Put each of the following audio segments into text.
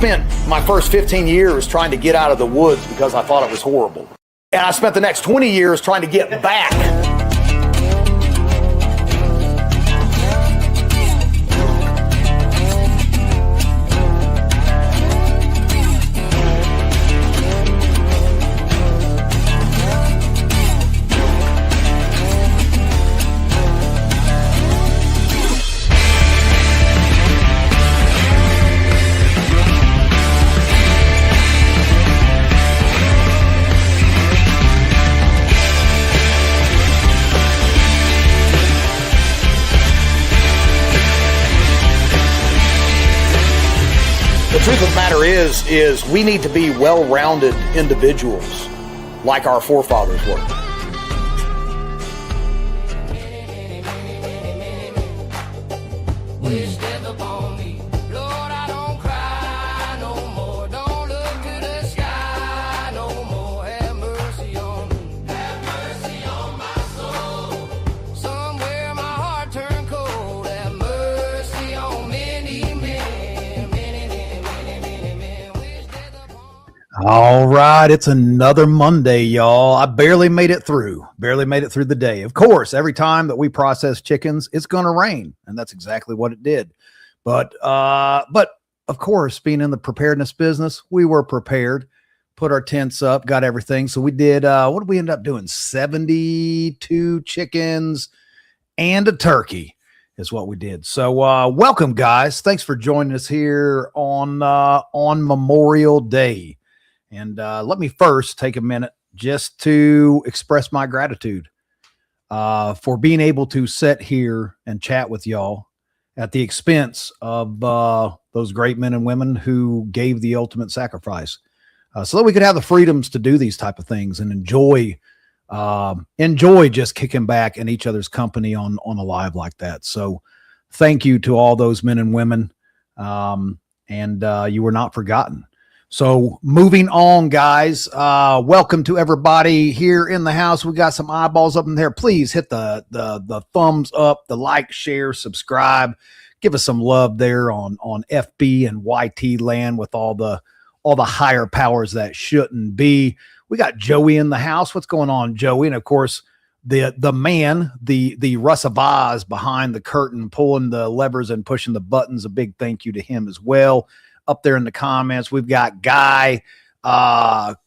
spent my first 15 years trying to get out of the woods because I thought it was horrible. And I spent the next 20 years trying to get back. The truth of the matter is we need to be well-rounded individuals like our forefathers were. All right, it's another Monday, y'all. I barely made it through the day. Of course, every time that we process chickens, it's going to rain, and that's exactly what it did. But of course, being in the preparedness business, we were prepared, put our tents up, got everything. So we did, what did we end up doing? 72 chickens and a turkey is what we did. So welcome, guys. Thanks for joining us here on Memorial Day. And let me first take a minute just to express my gratitude for being able to sit here and chat with y'all at the expense of those great men and women who gave the ultimate sacrifice so that we could have the freedoms to do these type of things and enjoy just kicking back in each other's company on a live like that. So thank you to all those men and women, and you were not forgotten. So moving on, guys, welcome to everybody here in the house. We got some eyeballs up in there. Please hit the thumbs up, the like, share, subscribe. Give us some love there on FB and YT land with all the higher powers that shouldn't be. We got Joey in the house. What's going on, Joey? And of course, the man, the Russ of Oz behind the curtain, pulling the levers and pushing the buttons. A big thank you to him as well. Up there in the comments, we've got Guy,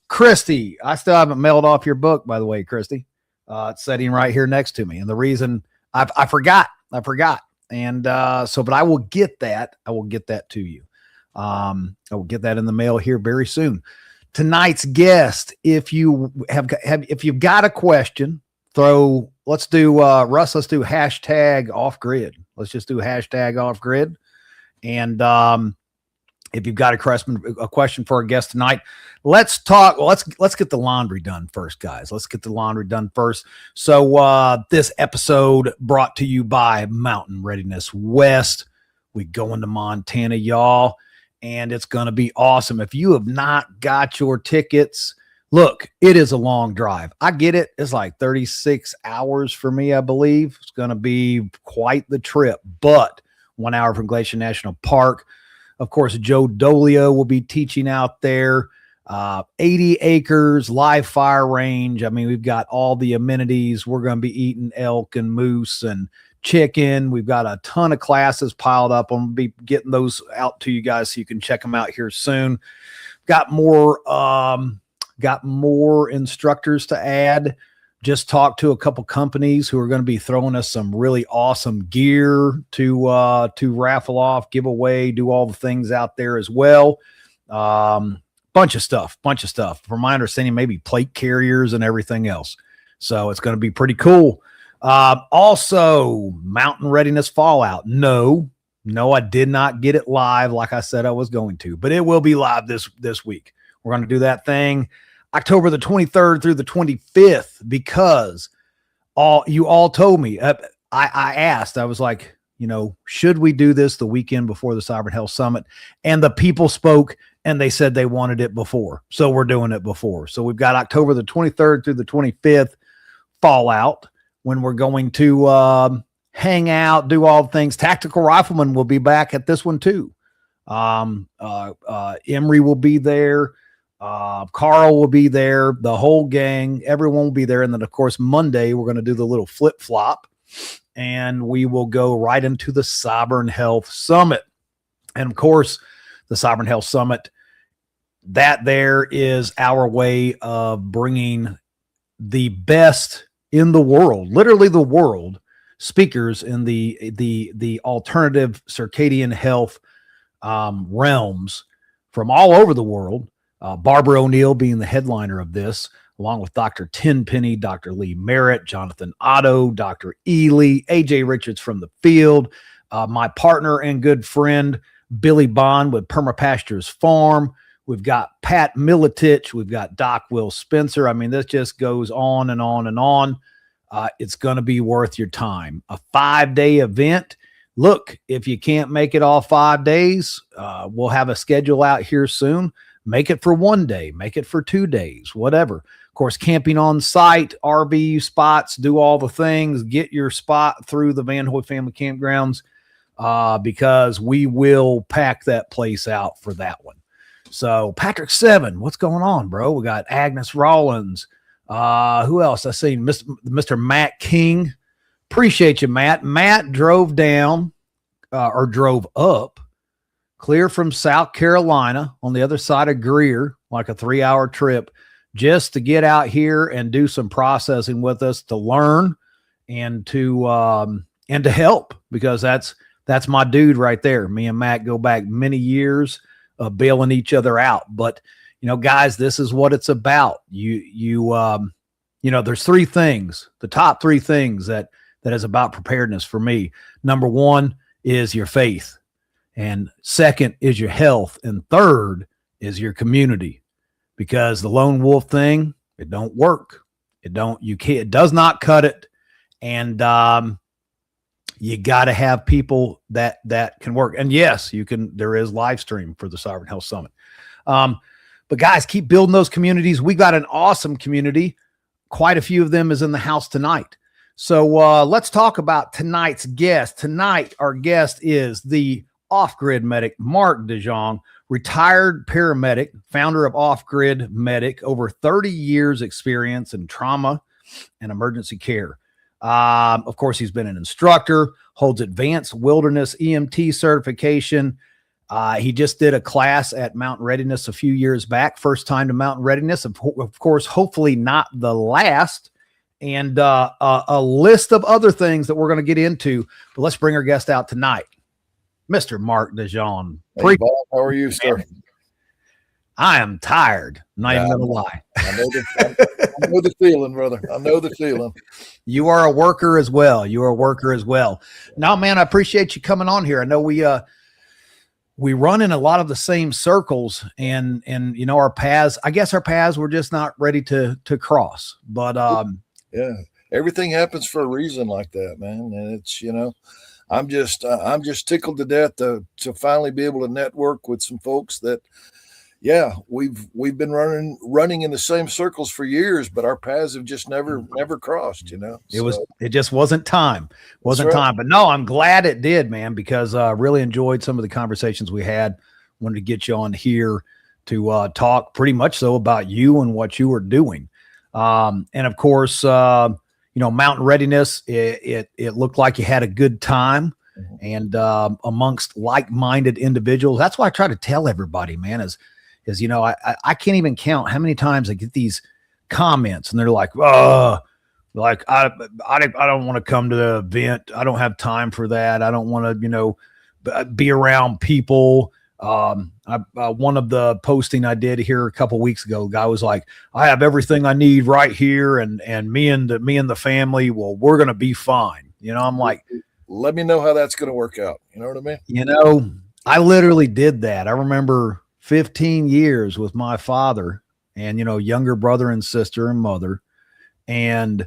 Christy. I still haven't mailed off your book, by the way, Christy. It's sitting right here next to me. And the reason I forgot. And but I will get that. I will get that to you. I will get that in the mail here very soon. Tonight's guest, if you've got a question, let's do Russ, let's do hashtag off grid. Let's just do hashtag off grid. And if you've got a question for our guest tonight, let's talk. Let's get the laundry done first, guys. Let's get the laundry done first. So this episode brought to you by Mountain Readiness West. We go into Montana, y'all, and it's going to be awesome. If you have not got your tickets, look, it is a long drive. I get it. It's like 36 hours for me, I believe. It's going to be quite the trip, but 1 hour from Glacier National Park. Of course, Joe Dolio will be teaching out there. 80 acres, live fire range. I mean, we've got all the amenities. We're going to be eating elk and moose and chicken. We've got a ton of classes piled up. I'm going to be getting those out to you guys so you can check them out here soon. Got more instructors to add. Just talked to a couple companies who are going to be throwing us some really awesome gear to raffle off, give away, do all the things out there as well. Bunch of stuff. From my understanding, maybe plate carriers and everything else. So it's going to be pretty cool. Also, Mountain Readiness Fallout. No, I did not get it live like I said I was going to, but it will be live this week. We're going to do that thing October the 23rd through the 25th, because you all told me, I asked, I was like, should we do this the weekend before the Cyber Health Summit? And the people spoke and they said they wanted it before. So we're doing it before. So we've got October the 23rd through the 25th Fallout, when we're going to hang out, do all the things. Tactical Rifleman will be back at this one too. Emery will be there. Carl will be there. The whole gang, everyone will be there. And then, of course, Monday, we're going to do the little flip flop and we will go right into the Sovereign Health Summit. And of course, the Sovereign Health Summit, that there is our way of bringing the best in the world, literally the world, speakers in the alternative circadian health realms from all over the world. Barbara O'Neill being the headliner of this, along with Dr. Tenpenny, Dr. Lee Merritt, Jonathan Otto, Dr. Ely, AJ Richards from the field, my partner and good friend, Billy Bond with Permapastures Farm. We've got Pat Militich. We've got Doc Will Spencer. I mean, this just goes on and on and on. It's going to be worth your time. A 5-day event. Look, if you can't make it all 5 days, we'll have a schedule out here soon. Make it for 1 day. Make it for 2 days, whatever. Of course, camping on site, RV spots, do all the things. Get your spot through the Van Hoy Family Campgrounds because we will pack that place out for that one. So Patrick Seven, what's going on, bro? We got Agnes Rollins. Who else? I seen Mr. Matt King. Appreciate you, Matt. Matt drove down or drove up clear from South Carolina on the other side of Greer, like a 3-hour trip, just to get out here and do some processing with us to learn and to help, because that's my dude right there. Me and Matt go back many years of bailing each other out. But, you know, guys, this is what it's about. You know, there's 3 things, the top 3 things that is about preparedness for me. Number 1 is your faith. And second is your health. And third is your community, because the lone wolf thing, it don't work. It does not cut it. And, you got to have people that can work. And yes, there is live stream for the Sovereign Health Summit. But guys, keep building those communities. We got an awesome community. Quite a few of them is in the house tonight. So let's talk about tonight's guest. Tonight, our guest is the Off Grid Medic, Mark DeJong, retired paramedic, founder of Off Grid Medic, over 30 years experience in trauma and emergency care. Of course, he's been an instructor, holds Advanced Wilderness EMT certification. He just did a class at Mountain Readiness a few years back. First time to Mountain Readiness, of course, hopefully not the last. And a list of other things that we're going to get into. But let's bring our guest out tonight, Mr. Mark DeJong. Hey, Bob, how are you, sir? I am tired. Not even going to lie. I know the feeling, brother. I know the feeling. You are a worker as well. No, man, I appreciate you coming on here. I know we run in a lot of the same circles, and you know, our paths were just not ready to cross. But yeah, everything happens for a reason like that, man. And it's, you know, I'm just tickled to death to finally be able to network with some folks that, yeah, we've been running in the same circles for years, but our paths have just never crossed, you know. It just wasn't time. Time. But no, I'm glad it did, man, because I really enjoyed some of the conversations we had. Wanted to get you on here to talk pretty much so about you and what you were doing. And of course, you know, Mountain Readiness, it looked like you had a good time. Mm-hmm. And amongst like-minded individuals. That's why I try to tell everybody, man, is, you know, I can't even count how many times I get these comments and they're like, I don't want to come to the event. I don't have time for that. I don't want to, you know, be around people. One of the posting I did here a couple weeks ago, the guy was like, I have everything I need right here. And me and the family, well, we're going to be fine. You know, I'm like, let me know how that's going to work out. You know what I mean? You know, I literally did that. I remember 15 years with my father and, you know, younger brother and sister and mother. And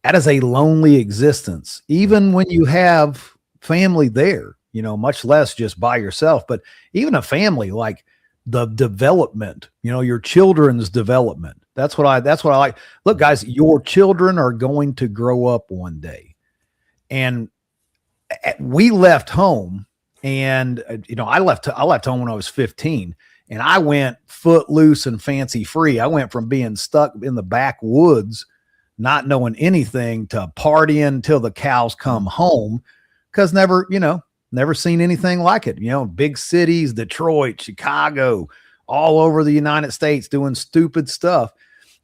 that is a lonely existence, even when you have family there, you know, much less just by yourself, but even a family, like the development, you know, your children's development. That's what I like. Look, guys, your children are going to grow up one day. And we left home And, I left home when I was 15, and I went footloose and fancy free. I went from being stuck in the backwoods, not knowing anything, to partying till the cows come home. Cause never seen anything like it. Big cities, Detroit, Chicago, all over the United States doing stupid stuff.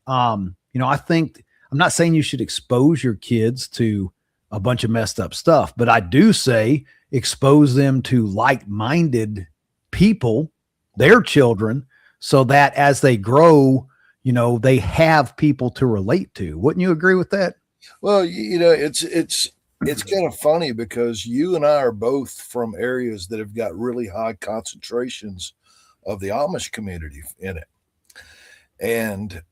I think, I'm not saying you should expose your kids to a bunch of messed up stuff, but I do say expose them to like-minded people, their children, so that as they grow, they have people to relate to. Wouldn't you agree with that? Well, it's kind of funny because you and I are both from areas that have got really high concentrations of the Amish community in it. And,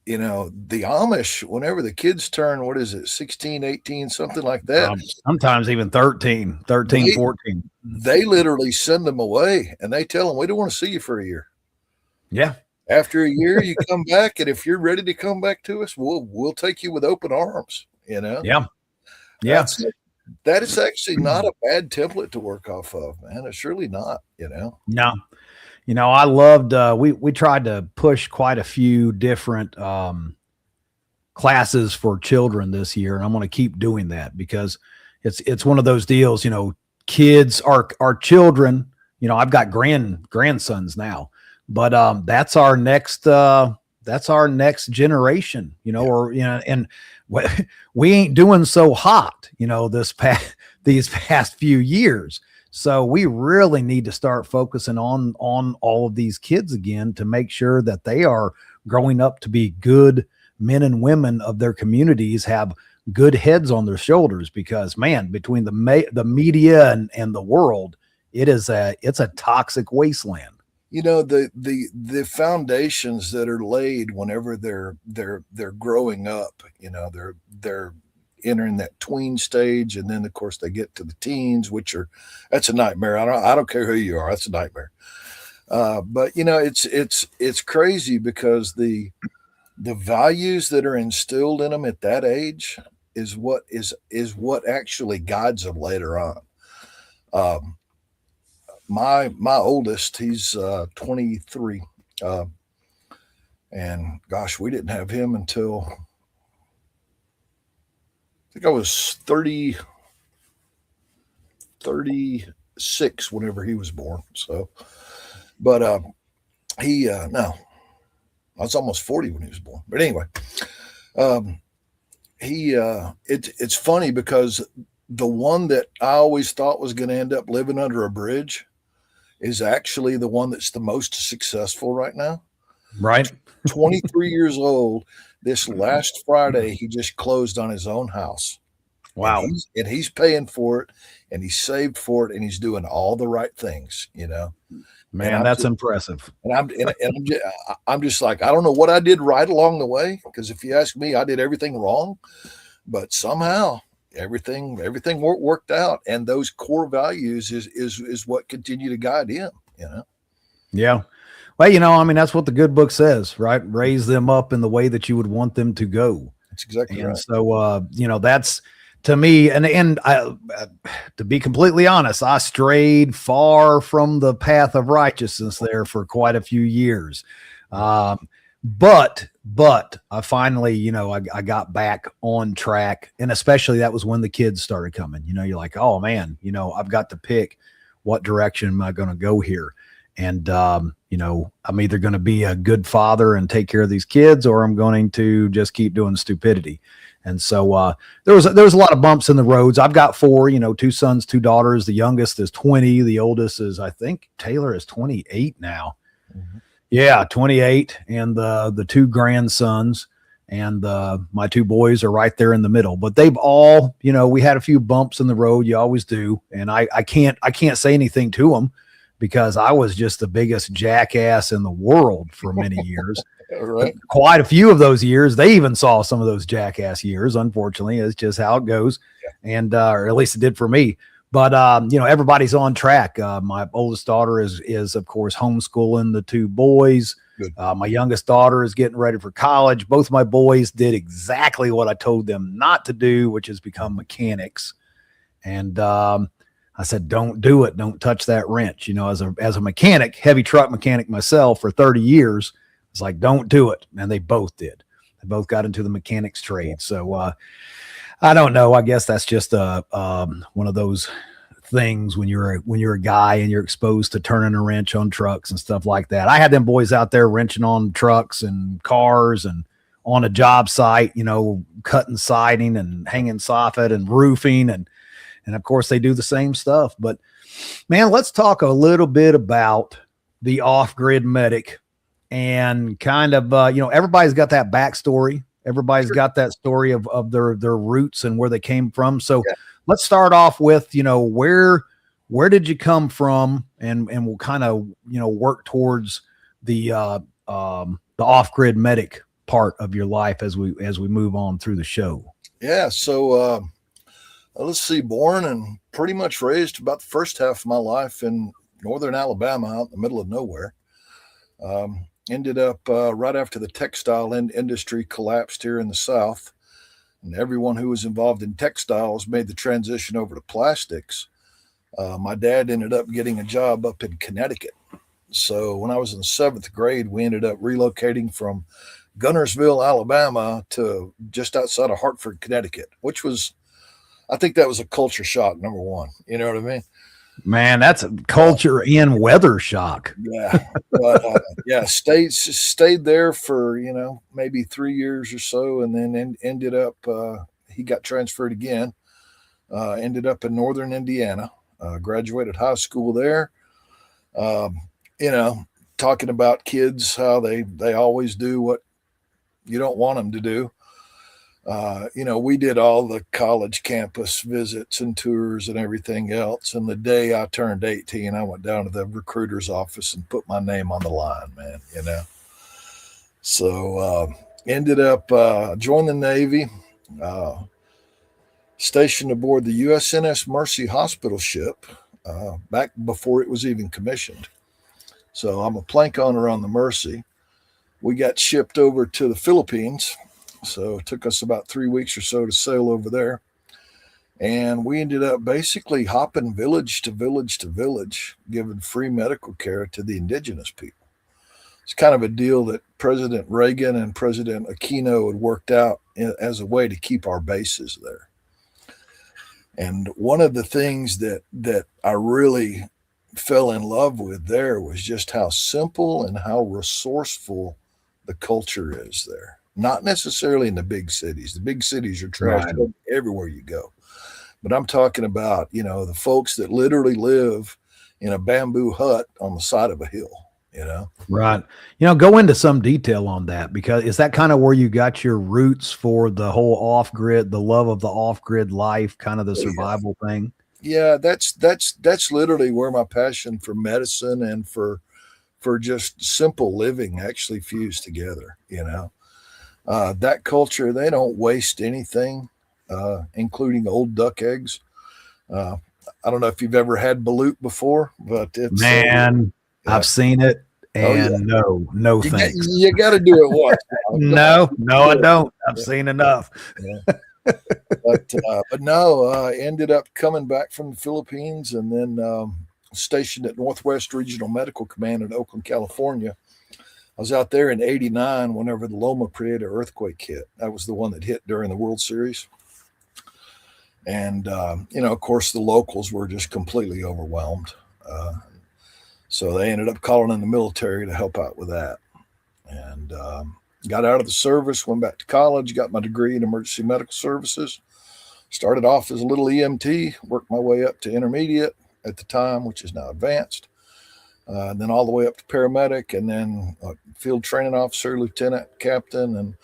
the Amish, whenever the kids turn, 16, 18, something like that. Sometimes even 13, 14. They literally send them away and they tell them, we don't want to see you for a year. Yeah. After a year, you come back, and if you're ready to come back to us, we'll take you with open arms, Yeah. Yeah. That is actually not a bad template to work off of, man. It's really not, No. I loved, we tried to push quite a few different classes for children this year. And I'm going to keep doing that because it's one of those deals, kids are children, I've got grandsons now, but that's our next generation, and we ain't doing so hot, these past few years. So we really need to start focusing on all of these kids again to make sure that they are growing up to be good men and women of their communities, have good heads on their shoulders, because man, between the media and the world, it's a toxic wasteland. The foundations that are laid whenever they're growing up, they're entering that tween stage, and then of course they get to the teens, that's a nightmare. I don't care who you are, that's a nightmare. But it's crazy because the values that are instilled in them at that age is what actually guides them later on. My oldest, he's 23, and gosh, we didn't have him until I think I was 36 whenever he was born. So, but no, I was almost 40 when he was born. But anyway, it's funny because the one that I always thought was going to end up living under a bridge is actually the one that's the most successful right now. Right. 23 years old. This last Friday, he just closed on his own house. Wow. And he's paying for it, and he's saved for it, and he's doing all the right things, Man, that's impressive. And I'm just like, I don't know what I did right along the way, because if you ask me, I did everything wrong, but somehow everything worked out, and those core values is what continue to guide him. Yeah. Well, that's what the good book says, right? Raise them up in the way that you would want them to go. That's exactly right. So, that's to me, and I, to be completely honest, I strayed far from the path of righteousness there for quite a few years. But I finally, I got back on track, and especially that was when the kids started coming. You're like, oh man, I've got to pick what direction am I going to go here. And, I'm either going to be a good father and take care of these kids, or I'm going to just keep doing stupidity. And so, there was a lot of bumps in the roads. I've got 4, 2 sons, 2 daughters. The youngest is 20. The oldest is, I think Taylor is 28 now. Mm-hmm. Yeah. 28. And, the 2 grandsons and, my 2 boys are right there in the middle, but they've all, we had a few bumps in the road. You always do. And I can't say anything to them, because I was just the biggest jackass in the world for many years. Right. Quite a few of those years, they even saw some of those jackass years. Unfortunately, it's just how it goes. Yeah. And, or at least it did for me. But, everybody's on track. My oldest daughter is of course homeschooling the 2 boys. My youngest daughter is getting ready for college. Both my boys did exactly what I told them not to do, which is become mechanics. And, I said, don't do it. Don't touch that wrench. You know, as a mechanic, heavy truck mechanic myself for 30 years, it's like, don't do it. And they both did. They both got into the mechanics trade. So I don't know. I guess that's just one of those things when you're a guy and you're exposed to turning a wrench on trucks and stuff like that. I had them boys out there wrenching on trucks and cars and on a job site, you know, cutting siding and hanging soffit and roofing. And of course they do the same stuff. But man, let's talk a little bit about the Off-Grid Medic and kind of, everybody's got that backstory. Everybody's got that story of their roots and where they came from. So let's start off with, where did you come from, and we'll kind of, work towards the Off-Grid Medic part of your life as we move on through the show. Yeah. So, let's see, born and pretty much raised about the first half of my life in northern Alabama, out in the middle of nowhere. Ended up right after the textile industry collapsed here in the South, and everyone who was involved in textiles made the transition over to plastics. My dad ended up getting a job up in Connecticut. So when I was in the 7th grade, we ended up relocating from Gunnersville, Alabama to just outside of Hartford, Connecticut, which was, I think that was a culture shock, number one. You know what I mean? Man, that's a culture and weather shock. Yeah. But, stayed there for, maybe 3 years or so. And then ended up, he got transferred again, ended up in northern Indiana, graduated high school there. Talking about kids, how they always do what you don't want them to do. We did all the college campus visits and tours and everything else. And the day I turned 18, I went down to the recruiter's office and put my name on the line, man, So ended up joining the Navy, stationed aboard the USNS Mercy hospital ship back before it was even commissioned. So I'm a plank owner on the Mercy. We got shipped over to the Philippines. So it took us about 3 weeks or so to sail over there. And we ended up basically hopping village to village to village, giving free medical care to the indigenous people. It's kind of a deal that President Reagan and President Aquino had worked out as a way to keep our bases there. And one of the things that I really fell in love with there was just how simple and how resourceful the culture is there. Not necessarily in the big cities. The big cities are trashed everywhere you go. But I'm talking about, the folks that literally live in a bamboo hut on the side of a hill, Right. Go into some detail on that, because is that kind of where you got your roots for the whole off-grid, the love of the off-grid life, kind of the survival thing? Yeah, that's literally where my passion for medicine and for just simple living actually fused together, That culture, they don't waste anything, including old duck eggs. I don't know if you've ever had balut before, but it's I've seen it, and no thanks. You got to do it once. No, I don't. I've seen enough. Yeah. But no, ended up coming back from the Philippines and then stationed at Northwest Regional Medical Command in Oakland, California. I was out there in 89 whenever the Loma Prieta earthquake hit. That was the one that hit during the World Series. And, of course, the locals were just completely overwhelmed. So they ended up calling in the military to help out with that. And got out of the service, went back to college, got my degree in emergency medical services. Started off as a little EMT, worked my way up to intermediate at the time, which is now advanced. And then all the way up to paramedic, and then field training officer, lieutenant, captain. And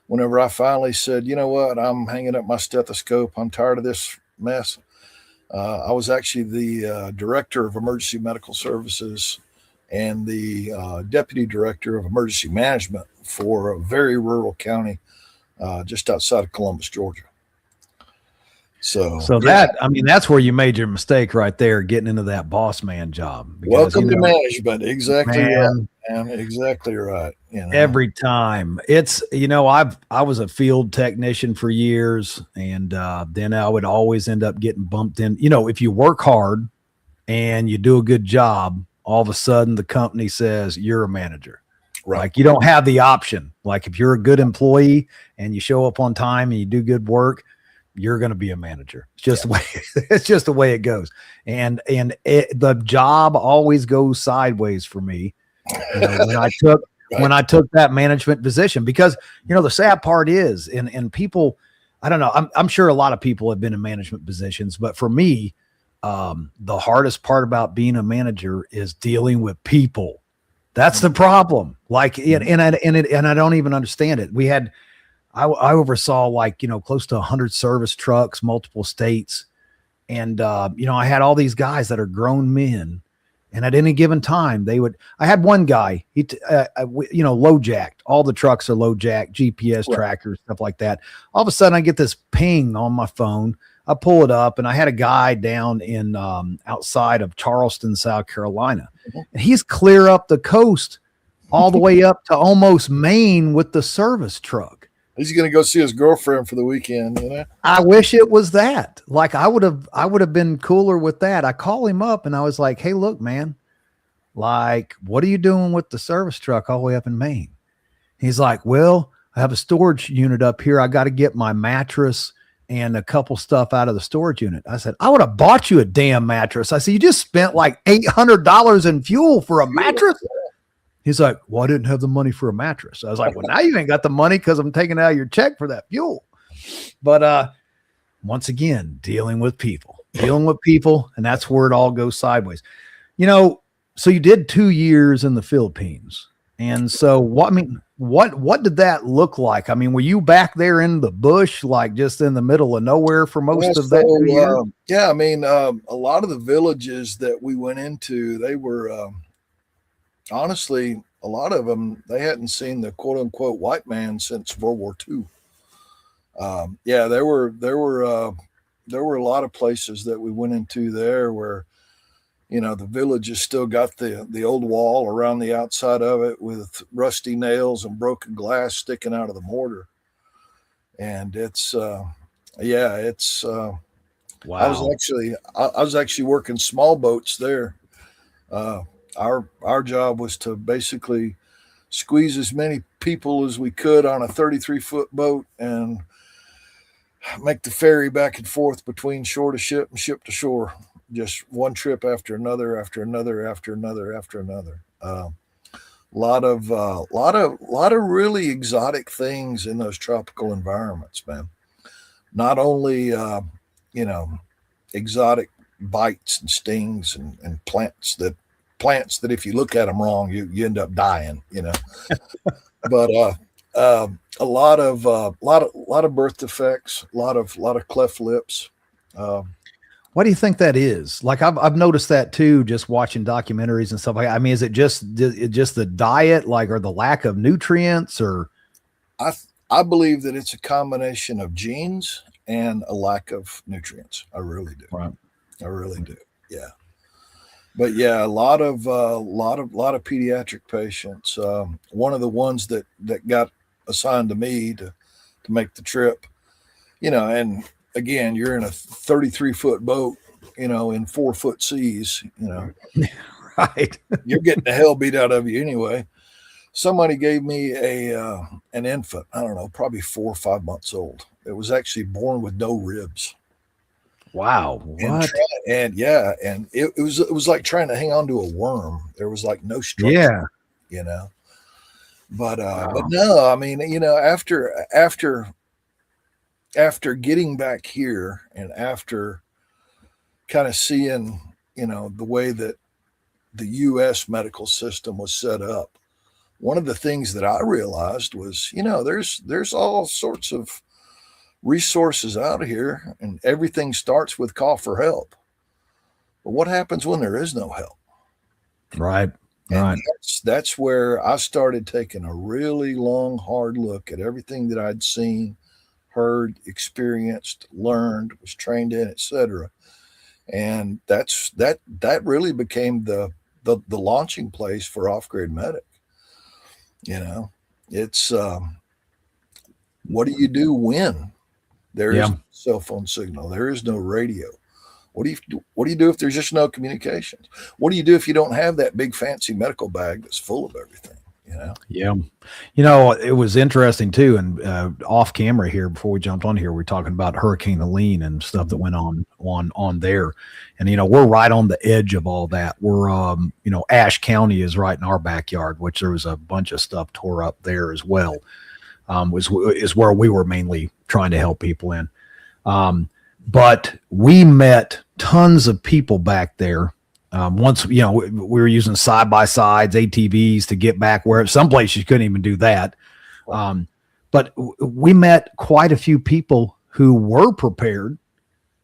whenever I finally said, you know what, I'm hanging up my stethoscope, I'm tired of this mess. I was actually the director of emergency medical services and the deputy director of emergency management for a very rural county just outside of Columbus, Georgia. So that, I mean, that's where you made your mistake right there, getting into that boss man job. Because, welcome to management. Exactly man, right, man. Exactly right. You know, every time it's, I was a field technician for years, and then I would always end up getting bumped in. If you work hard and you do a good job, all of a sudden the company says you're a manager. right. Like, you don't have the option. Like, if you're a good employee and you show up on time and you do good work, you're going to be a manager. It's just the way it's just the way it goes. And the job always goes sideways for me. When I took that management position, because the sad part is, and people, I don't know, I'm sure a lot of people have been in management positions, but for me, the hardest part about being a manager is dealing with people. That's the problem. Like, and I don't even understand it. I oversaw close to 100 service trucks, multiple states. And, I had all these guys that are grown men, and at any given time I had one guy, low jacked, all the trucks are low jack, GPS trackers, stuff like that. All of a sudden I get this ping on my phone. I pull it up, and I had a guy down in, outside of Charleston, South Carolina, and he's clear up the coast all the way up to almost Maine with the service truck. He's going to go see his girlfriend for the weekend. I wish it was that. Like, I would have been cooler with that. I call him up and I was like, hey, look, man, like, what are you doing with the service truck all the way up in Maine? He's like, well, I have a storage unit up here. I got to get my mattress and a couple stuff out of the storage unit. I said, I would have bought you a damn mattress. I said, you just spent like $800 in fuel for a mattress. He's like, well, I didn't have the money for a mattress. I was like, well, now you ain't got the money because I'm taking out your check for that fuel. But once again, dealing with people, and that's where it all goes sideways. So you did 2 years in the Philippines. And so what did that look like? I mean, were you back there in the bush, like just in the middle of nowhere for most of that 2 years? Yeah. I mean, a lot of the villages that we went into, they were, honestly, a lot of them, they hadn't seen the quote unquote white man since World War II. There were a lot of places that we went into there where, the villages still got the old wall around the outside of it with rusty nails and broken glass sticking out of the mortar. And it's, wow. I was actually working small boats there. Our job was to basically squeeze as many people as we could on a 33-foot boat and make the ferry back and forth between shore to ship and ship to shore. Just one trip after another, after another, after another, after another. Lot of really exotic things in those tropical environments, man. Not only exotic bites and stings and plants that if you look at them wrong, you end up dying, but a lot of birth defects, a lot of cleft lips. What do you think that is? Like, I've noticed that too, just watching documentaries and stuff like that. I mean, is it just the diet, like, or the lack of nutrients, or? I believe that it's a combination of genes and a lack of nutrients. I really do. Right. I really do. Yeah. But yeah, a lot of pediatric patients. One of the ones that got assigned to me to make the trip, and again, you're in a 33-foot boat, in 4-foot seas, right. You're getting the hell beat out of you anyway. Somebody gave me an infant, I don't know, probably 4 or 5 months old. It was actually born with no ribs. Wow. What? And it was like trying to hang on to a worm. There was like no structure. Yeah. But no, I mean, after getting back here and after kind of seeing, the way that the U.S. medical system was set up, one of the things that I realized was, there's all sorts of resources out here, and everything starts with call for help. But what happens when there is no help? Right. And right. That's where I started taking a really long, hard look at everything that I'd seen, heard, experienced, learned, was trained in, etc. And that really became the launching place for Off Grid Medic. It's what do you do when there is no cell phone signal, there is no radio? What do you do if there's just no communications? What do you do if you don't have that big fancy medical bag that's full of everything? Yeah. It was interesting too. And off camera here, before we jumped on here, we're talking about Hurricane Helene and stuff that went on there. And, we're right on the edge of all that. We're, Ashe County is right in our backyard, which there was a bunch of stuff tore up there as well. Is where we were mainly trying to help people in. But we met tons of people back there. Once, we were using side-by-sides, ATVs to get back where some places you couldn't even do that. But we met quite a few people who were prepared.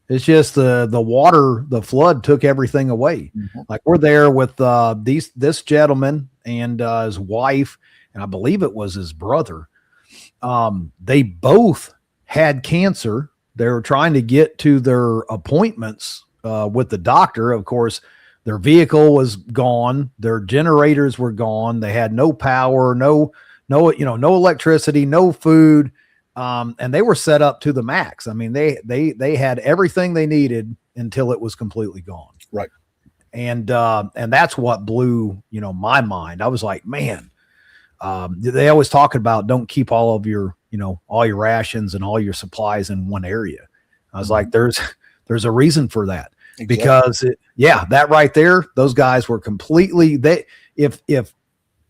It's just the flood took everything away. Mm-hmm. Like we're there with this gentleman and his wife, and I believe it was his brother. They both had cancer. They were trying to get to their appointments with the doctor. Of course, their vehicle was gone. Their generators were gone. They had no power, no electricity, no food. And they were set up to the max. I mean, they had everything they needed until it was completely gone. Right. And that's what blew, my mind. I was like, man, they always talk about don't keep all of your, all your rations and all your supplies in one area. I was like, there's a reason for that. Exactly. Because that right there, those guys were completely, if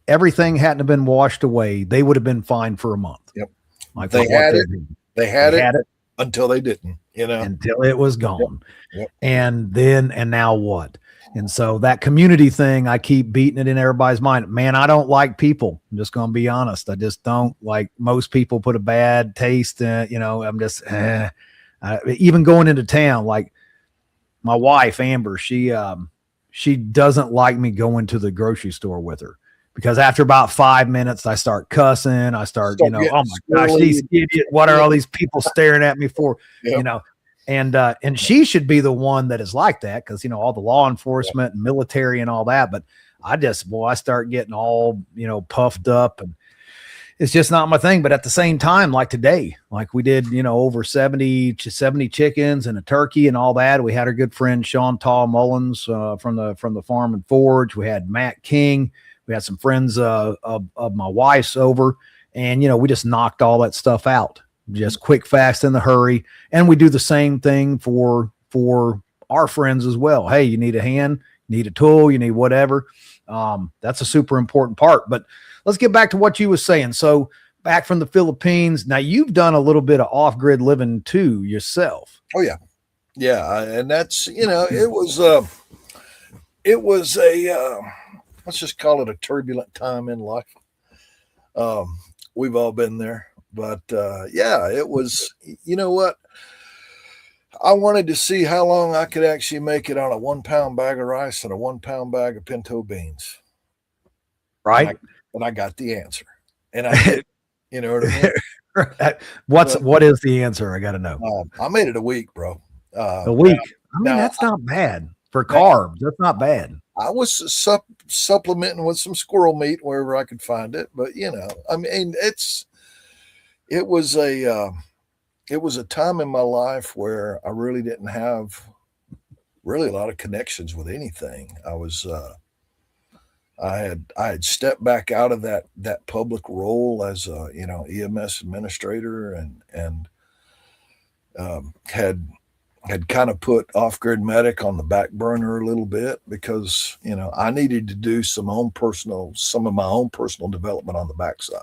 everything hadn't have been washed away, they would have been fine for a month. Yep. Like they had it until they didn't, until it was gone. Yep. And now what? And so that community thing, I keep beating it in everybody's mind. Man, I don't like people. I'm just going to be honest. I just don't like, most people put a bad taste in, I'm just, even going into town, like, my wife, Amber, she doesn't like me going to the grocery store with her because after about 5 minutes, I start cussing. I start oh my gosh, these idiots, what are all these people staring at me for? Yep. And she should be the one that is like that because, all the law enforcement and military and all that. But I start getting all, puffed up and it's just not my thing. But at the same time, like today, like we did, over 70 chickens and a turkey and all that. We had our good friend Sean Tall Mullins from the Farm and Forge. We had Matt King. We had some friends of my wife's over, and we just knocked all that stuff out, just quick, fast, in the hurry. And we do the same thing for our friends as well. Hey, you need a hand, you need a tool, you need whatever. That's a super important part. But let's get back to what you were saying. So back from the Philippines, now you've done a little bit of off-grid living too yourself. Oh yeah. Yeah. And that's, it was a, let's just call it a turbulent time in life. We've all been there, but it was, what? I wanted to see how long I could actually make it on a 1 pound bag of rice and a 1 pound bag of pinto beans. Right. And I got the answer. And I did, you know what I mean? What is the answer? I got to know. I made it a week, bro. A week. That's not bad for carbs. That's not bad. I was supplementing with some squirrel meat wherever I could find it. But, it was a time in my life where I really didn't have really a lot of connections with anything. I had stepped back out of that public role as a, EMS administrator and had kind of put Off Grid Medic on the back burner a little bit because, I needed to do some of my own personal development on the backside.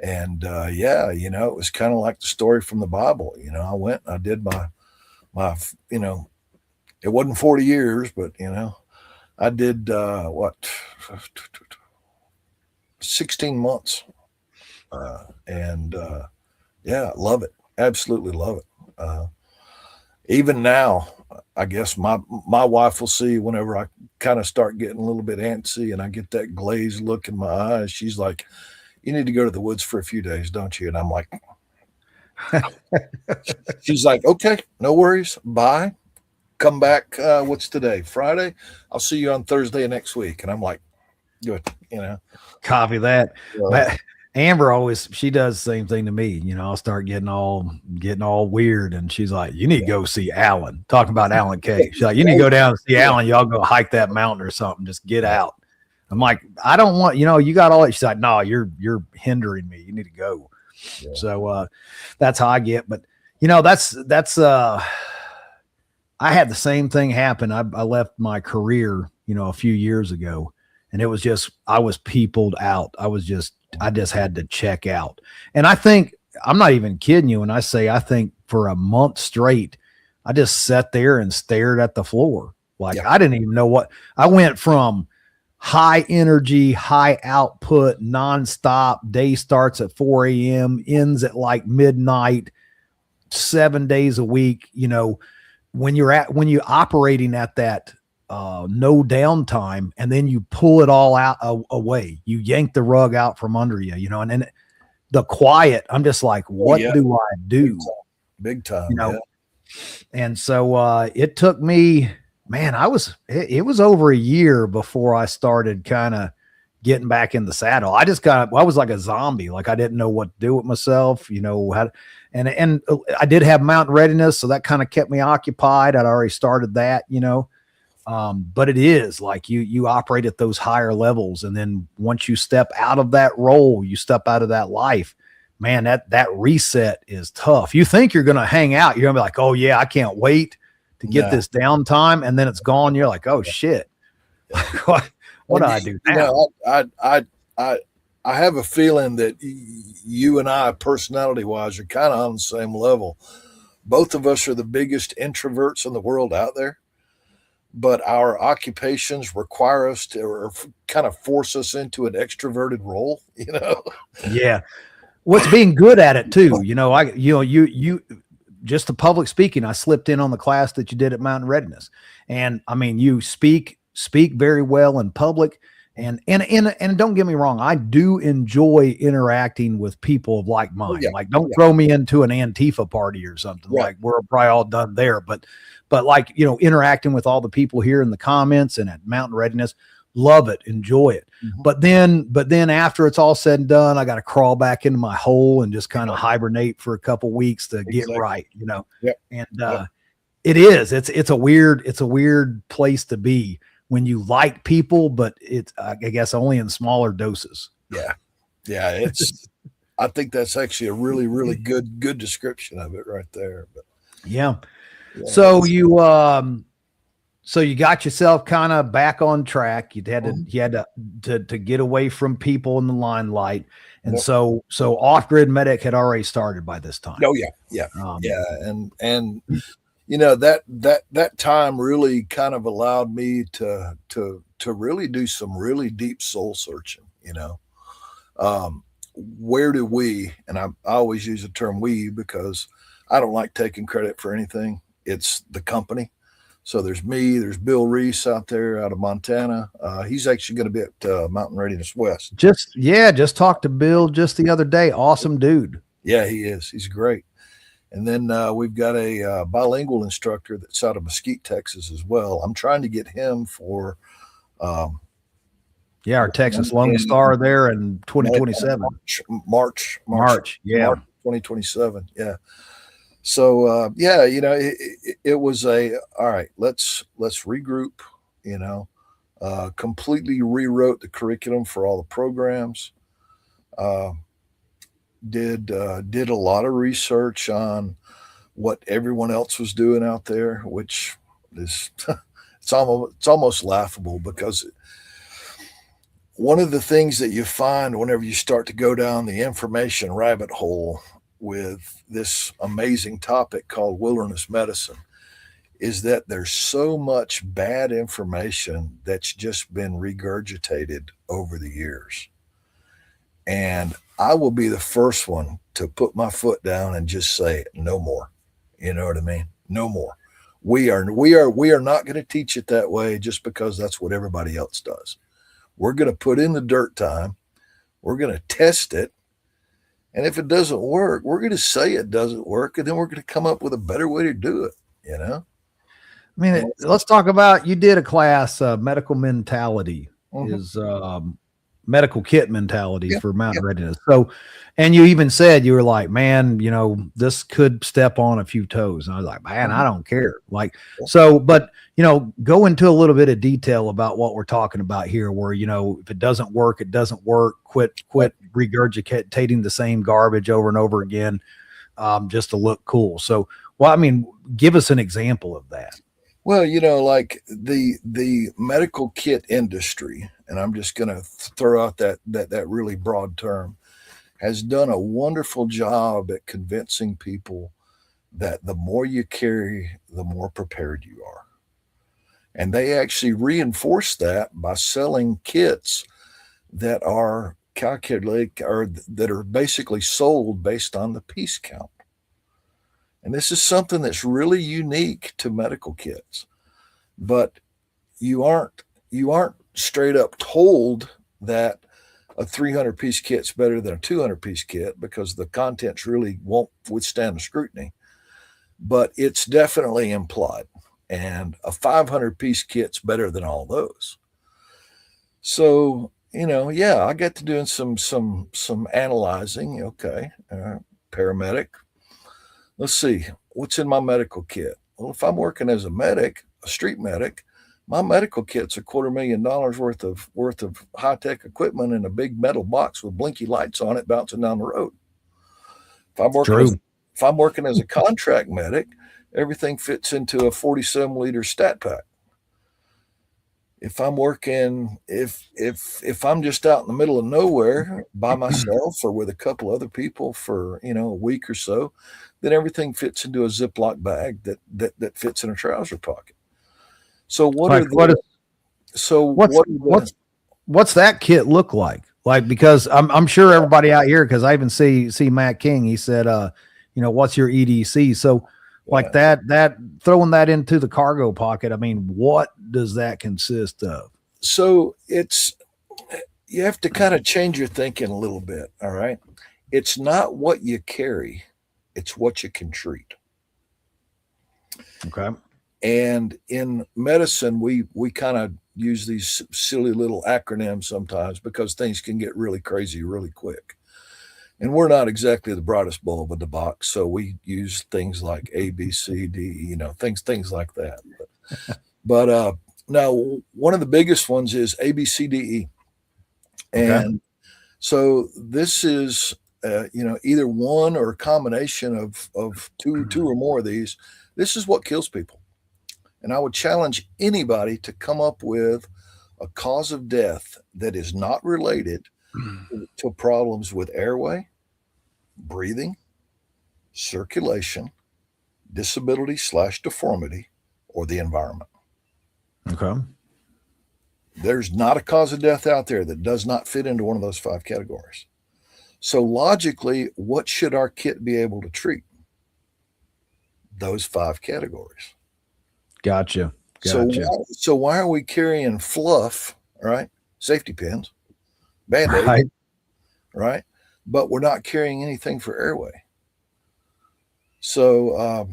And, it was kind of like the story from the Bible. I went, I did my, it wasn't 40 years, but, I did, 16 months. Love it. Absolutely love it. Even now, I guess my wife will see whenever I kind of start getting a little bit antsy and I get that glazed look in my eyes. She's like, you need to go to the woods for a few days, don't you? And I'm like, She's like, okay, no worries. Bye. Come back. What's today? Friday. I'll see you on Thursday next week. And I'm like, good. Copy that. So, But Amber always, she does the same thing to me. You know, I'll start getting all weird. And she's like, you need to go see Alan. Talking about Alan K. She's like, you need to go down and see Alan. Y'all go hike that mountain or something. Just get out. I'm like, I don't want, you got all that. She's like, no, you're hindering me. You need to go. Yeah. So that's how I get. But that's I had the same thing happen. I left my career, a few years ago, and it was just, I was peopled out. I just had to check out. And I think, I'm not even kidding you when I say, I think for a month straight, I just sat there and stared at the floor. Like, I didn't even know what I went from. High energy, high output, nonstop. Day starts at 4 a.m., ends at like midnight, 7 days a week. When you're operating at that no downtime, and then you pull it all out away, you yank the rug out from under you, and then the quiet. I'm just like, what do I do? Big time. And so it took me. Man, it was over a year before I started kind of getting back in the saddle. I was like a zombie. Like, I didn't know what to do with myself, and I did have mountain readiness. So that kind of kept me occupied. I'd already started that, but it is like you operate at those higher levels. And then once you step out of that role, you step out of that life, man, that reset is tough. You think you're going to hang out. You're gonna be like, oh yeah, I can't wait to get this downtime, and then it's gone. You're like, oh shit, what do I do now? I have a feeling that you and I, personality wise, are kind of on the same level. Both of us are the biggest introverts in the world out there, but our occupations require us to, or kind of force us into an extroverted role. Yeah. What's being good at it too? You just the public speaking, I slipped in on the class that you did at Mountain Readiness. And I mean, you speak very well in public, and don't get me wrong, I do enjoy interacting with people of like mind. Like, don't throw me into an Antifa party or something. Like, we're probably all done there, but like, interacting with all the people here in the comments and at Mountain Readiness, love it, enjoy it. Mm-hmm. But then after it's all said and done, I got to crawl back into my hole and just kind of hibernate for a couple weeks to get right, And it's a weird place to be when you like people, but it's, I guess, only in smaller doses. Yeah. I think that's actually a really, really good description of it right there. But so you got yourself kind of back on track. You had to get away from people in the limelight. And so Off Grid Medic had already started by this time. Oh yeah. And that time really kind of allowed me to really do some really deep soul searching, where do we, and I always use the term we because I don't like taking credit for anything. It's the company. So there's me, there's Bill Reese out there out of Montana. He's actually going to be at Mountain Readiness West. Just talked to Bill just the other day. Awesome dude. Yeah, he is. He's great. And then we've got a bilingual instructor that's out of Mesquite, Texas as well. I'm trying to get him for our Texas Lone Star there in 2027. March. Yeah. March 2027. Yeah. So, it was all right, let's regroup, completely rewrote the curriculum for all the programs, did a lot of research on what everyone else was doing out there, which is, it's almost laughable because one of the things that you find whenever you start to go down the information rabbit hole with this amazing topic called wilderness medicine is that there's so much bad information that's just been regurgitated over the years. And I will be the first one to put my foot down and just say no more. You know what I mean? No more. We are not going to teach it that way just because that's what everybody else does. We're going to put in the dirt time. We're going to test it. And if it doesn't work, we're going to say it doesn't work, and then we're going to come up with a better way to do it, you know? I mean, let's talk about, you did a class, medical mentality is medical kit mentalities for mountain readiness. So, and you even said, you were like, man, you know, this could step on a few toes. And I was like, man, I don't care. Like, so, but, you know, go into a little bit of detail about what we're talking about here, where, you know, if it doesn't work, it doesn't work. Quit regurgitating the same garbage over and over again, just to look cool. So, well, I mean, give us an example of that. Well, you know, like the medical kit industry, and I'm just going to throw out that really broad term, has done a wonderful job at convincing people that the more you carry, the more prepared you are. And they actually reinforce that by selling kits that are calculated, or that are basically sold based on the piece count. And this is something that's really unique to medical kits. But you aren't straight up told that a 300 piece kit's better than a 200 piece kit, because the contents really won't withstand the scrutiny. But it's definitely implied. And a 500 piece kit's better than all those. So, you know, yeah, I get to doing some analyzing. Okay, paramedic. Let's see, what's in my medical kit? Well, if I'm working as a medic, a street medic, my medical kit's $250,000 worth of high-tech equipment in a big metal box with blinky lights on it bouncing down the road. If I'm working as a contract medic, everything fits into a 47-liter stat pack. If I'm working, if I'm just out in the middle of nowhere by myself or with a couple other people for, you know, a week or so, then everything fits into a Ziploc bag that fits in a trouser pocket. So what's that kit look like? Like, because I'm sure everybody out here, because I even see Matt King, he said, you know, what's your EDC? So like that throwing that into the cargo pocket, I mean, what does that consist of? So you have to kind of change your thinking a little bit. All right. It's not what you carry, it's what you can treat. Okay. And in medicine, we kind of use these silly little acronyms sometimes because things can get really crazy really quick. And we're not exactly the brightest bulb in the box, so we use things like A, B, C, D, you know, things like that. But now one of the biggest ones is A, B, C, D, E. And so this is, you know, either one or a combination of two or more of these. This is what kills people. And I would challenge anybody to come up with a cause of death that is not related to problems with airway, breathing, circulation, disability/deformity, or the environment. Okay. There's not a cause of death out there that does not fit into one of those 5 categories. So logically, what should our kit be able to treat? Those 5 categories. Gotcha. So why are we carrying fluff, right? Safety pins, Band-Aids, right? But we're not carrying anything for airway. So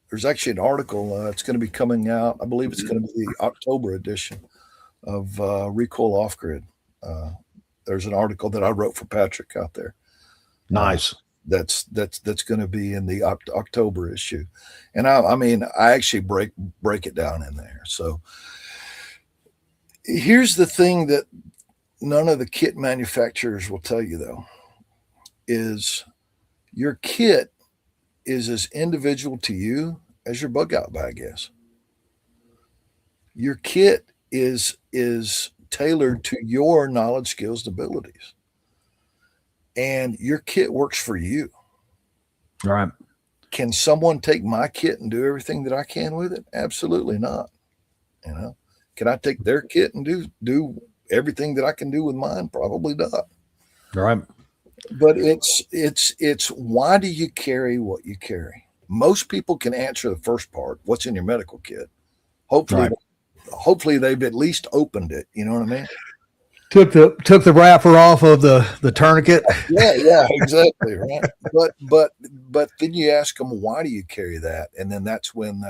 there's actually an article. It's going to be coming out. I believe it's going to be the October edition of Recoil Off Grid. There's an article that I wrote for Patrick out there. Nice. That's going to be in the October issue, and I mean I actually break it down in there. So here's the thing that none of the kit manufacturers will tell you, though, is your kit is as individual to you as your bug out bag is. Your kit is tailored to your knowledge, skills, and abilities. And your kit works for you. All right. Can someone take my kit and do everything that I can with it? Absolutely not. You know, can I take their kit and do everything that I can do with mine? Probably not. All right. But it's why do you carry what you carry? Most people can answer the first part, what's in your medical kit. Hopefully they've at least opened it. You know what I mean? took the wrapper off of the tourniquet. Yeah, exactly, right. But then you ask them, why do you carry that? And then that's when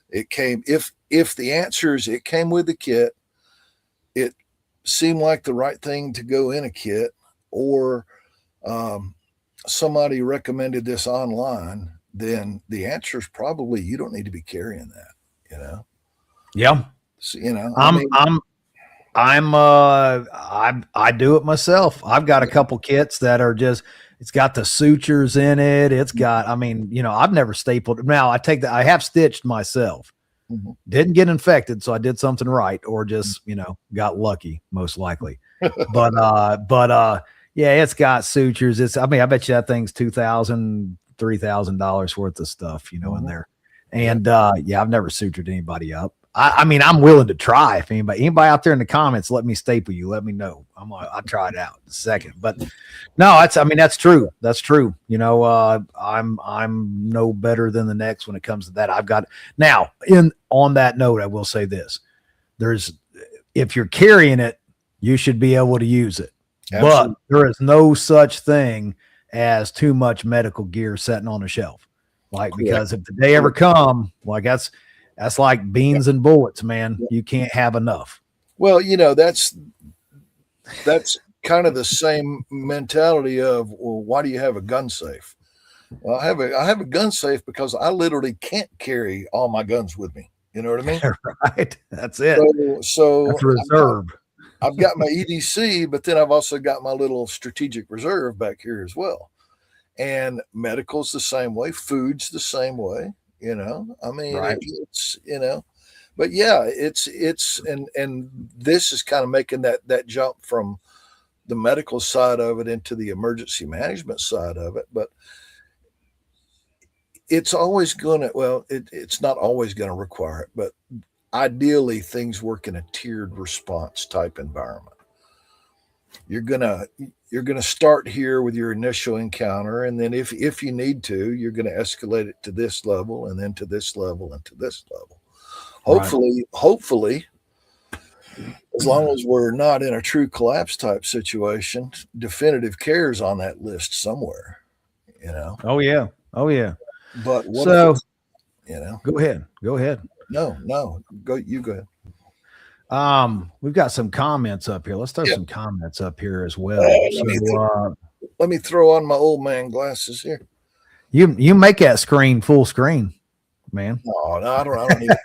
it came. If the answer is it came with the kit, it seemed like the right thing to go in a kit, or somebody recommended this online, then the answer is probably you don't need to be carrying that. Yeah. So, I do it myself. I've got a couple kits that are just, it's got the sutures in it. It's got, I've never stapled. Now I have stitched myself. Mm-hmm. Didn't get infected, so I did something right, or just, got lucky, most likely. But yeah, it's got sutures. I bet you that thing's $2,000, $3,000 worth of stuff, in there. And I've never sutured anybody up. I'm willing to try. If anybody out there in the comments, let me staple you. Let me know. I'll try it out in a second. But no, that's true. That's true. I'm no better than the next when it comes to that. I've got now. On that note, I will say this: if you're carrying it, you should be able to use it. Absolutely. But there is no such thing as too much medical gear sitting on a shelf. Because if the day ever come, that's like beans and bullets, man. You can't have enough. Well, that's kind of the same mentality of, well, why do you have a gun safe? Well, I have a gun safe because I literally can't carry all my guns with me. You know what I mean? Right. That's it. So that's reserve. I've got my EDC, but then I've also got my little strategic reserve back here as well. And medical's the same way. Food's the same way. Right. It's, but yeah, it's, and this is kind of making that jump from the medical side of it into the emergency management side of it. But it's always going to, it's not always going to require it, but ideally things work in a tiered response type environment. You're going to start here with your initial encounter. And then if you need to, you're going to escalate it to this level, and then to this level, and to this level. Hopefully, as long as we're not in a true collapse type situation, definitive care is on that list somewhere, Oh yeah. But what so, go ahead. No, you go ahead. We've got some comments up here. Let's throw some comments up here as well. Let me throw on my old man glasses here. You make that screen full screen, man. No, I don't need it.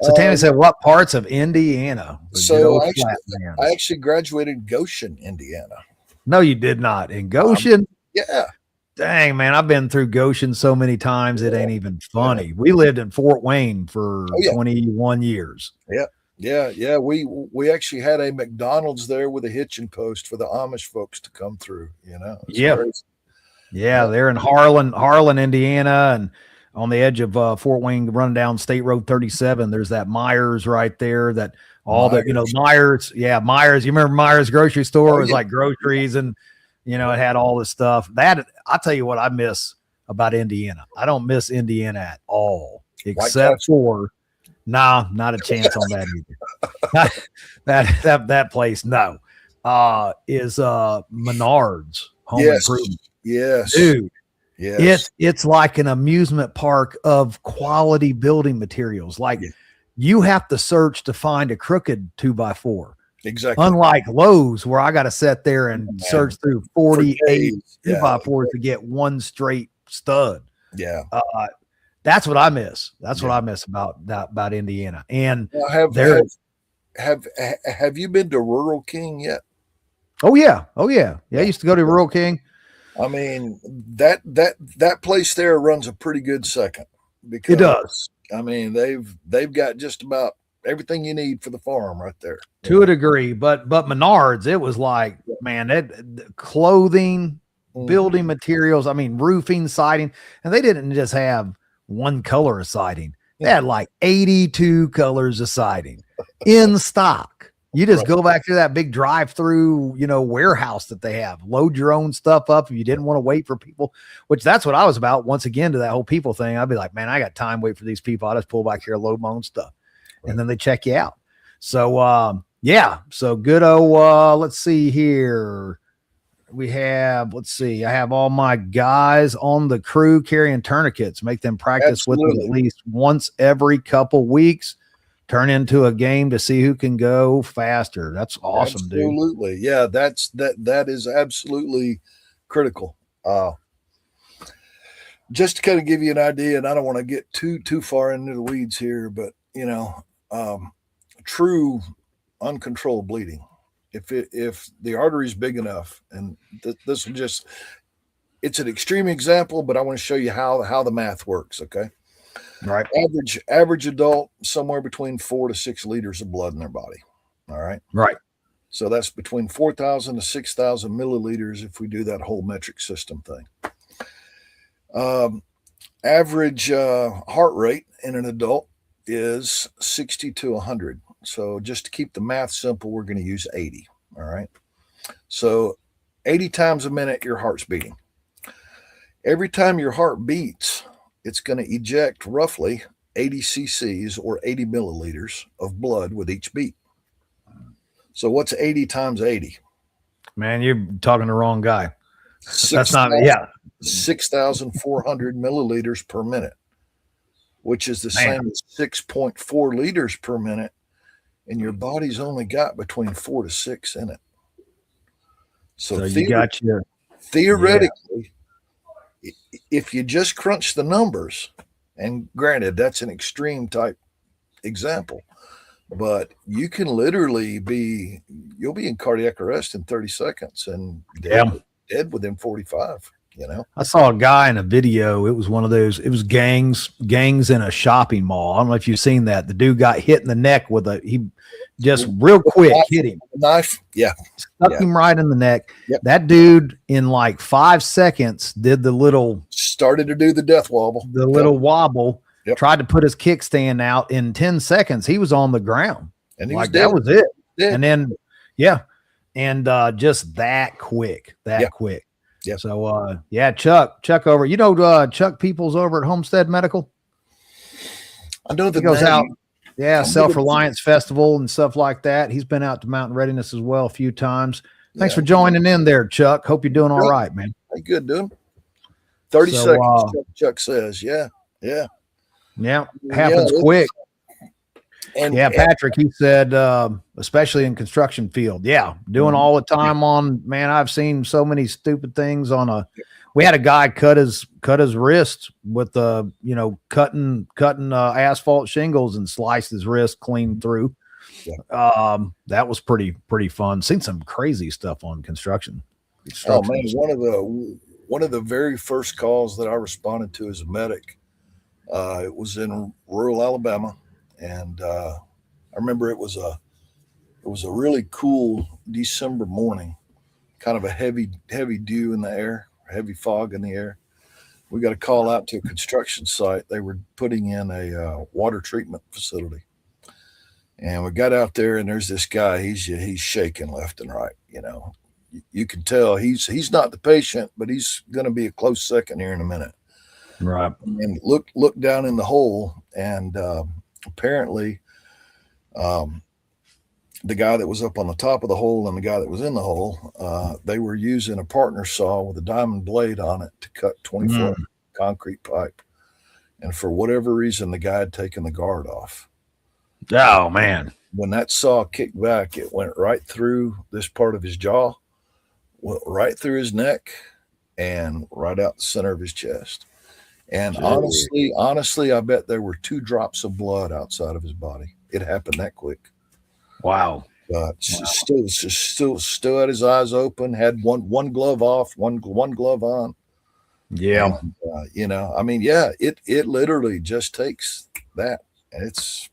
So Tammy said, what parts of Indiana? So I actually graduated Goshen, Indiana. No, you did not. In Goshen? Yeah. Dang, man, I've been through Goshen so many times, it ain't even funny. We lived in Fort Wayne for 21 years. Yeah. We actually had a McDonald's there with a hitching post for the Amish folks to come through, Yeah, they're in Harlan, Indiana, and on the edge of Fort Wayne, running down State Road 37. There's that Myers right there. That Myers. Yeah, Myers. You remember Myers grocery store? It was like groceries, and it had all this stuff. That I'll tell you what I miss about Indiana. I don't miss Indiana at all, except for not a chance on that either. that place, no. Is Menards Home Improvement. Yes, dude. Yes. It's like an amusement park of quality building materials. You have to search to find a crooked 2x4. Exactly. Unlike Lowe's, where I got to sit there and search through 48 2x4s to get one straight stud. Yeah. That's what I miss. That's what I miss about Indiana. And have you been to Rural King yet? Oh yeah. Yeah. I used to go to Rural King. I mean, that place there runs a pretty good second, because it does. I mean, they've got just about everything you need for the farm right there. To a degree, but Menards, it was like, man, that clothing, building materials, roofing, siding, and they didn't just have one color of siding. They had like 82 colors of siding in stock. You just go back to that big drive-through, warehouse that they have. Load your own stuff up if you didn't want to wait for people, which that's what I was about. Once again, to that whole people thing, I'd be like, man, I got time, wait for these people. I just pull back here, load my own stuff. Right. And then they check you out. So, Yeah. So good. Oh, let's see here. I have all my guys on the crew carrying tourniquets, make them practice with them at least once every couple weeks, turn into a game to see who can go faster. That's awesome, dude. Absolutely. Yeah. That is absolutely critical. Just to kind of give you an idea, and I don't want to get too far into the weeds here, but true uncontrolled bleeding, if the artery is big enough, and this will just, it's an extreme example, but I want to show you how the math works. Okay. Right. Average adult, somewhere between 4 to 6 liters of blood in their body. All right. Right. So that's between 4,000 to 6,000 milliliters if we do that whole metric system thing. Average heart rate in an adult is 60 to 100. So just to keep the math simple, we're going to use 80. All right. So 80 times a minute, your heart's beating. Every time your heart beats, it's going to eject roughly 80 cc's or 80 milliliters of blood with each beat. So what's 80 times 80? Man, you're talking the wrong guy. 6,400 milliliters per minute, which is the same as 6.4 liters per minute. And your body's only got between 4 to 6 in it. So you got theoretically, if you just crunch the numbers, and granted, that's an extreme type example, but you can literally you'll be in cardiac arrest in 30 seconds and dead within 45. I saw a guy in a video. It was one of those, it was gangs in a shopping mall. I don't know if you've seen that. The dude got hit in the neck he just real quick hit him. Knife. Yeah. Stuck him right in the neck. Yep. That dude in like 5 seconds did started to do the death wobble, little wobble, tried to put his kickstand out. In 10 seconds, he was on the ground. And he was dead. That was it. Dead. And then, just that quick. Quick. Yeah. So, Chuck over, Chuck Peoples over at Homestead Medical. I know that he goes out. Yeah. Self-Reliance Festival and stuff like that. He's been out to Mountain Readiness as well a few times. Thanks for joining in there, Chuck. Hope you're doing all right, man. Hey, good, dude. 30 seconds. Chuck says, yeah. Happens quick. And Patrick, he said, especially in construction field. Doing all the time man, I've seen so many stupid things we had a guy cut his wrist with cutting asphalt shingles and sliced his wrist clean through. That was pretty fun. Seen some crazy stuff on construction. Oh man, one of the very first calls that I responded to as a medic, it was in rural Alabama. And I remember it was a really cool December morning, kind of a heavy dew in the air, heavy fog in the air. We got a call out to a construction site. They were putting in a water treatment facility. And we got out there, and there's this guy. He's shaking left and right. You can tell he's not the patient, but he's going to be a close second here in a minute. Right. And look down in the hole, and apparently, the guy that was up on the top of the hole and the guy that was in the hole, they were using a partner saw with a diamond blade on it to cut 20-foot concrete pipe. And for whatever reason, the guy had taken the guard off. Oh, man. When that saw kicked back, it went right through this part of his jaw, went right through his neck, and right out the center of his chest. And honestly, I bet there were 2 drops of blood outside of his body. It happened that quick. Wow. But still had his eyes open, had one glove off, one glove on. Yeah. And, it literally just takes that. That's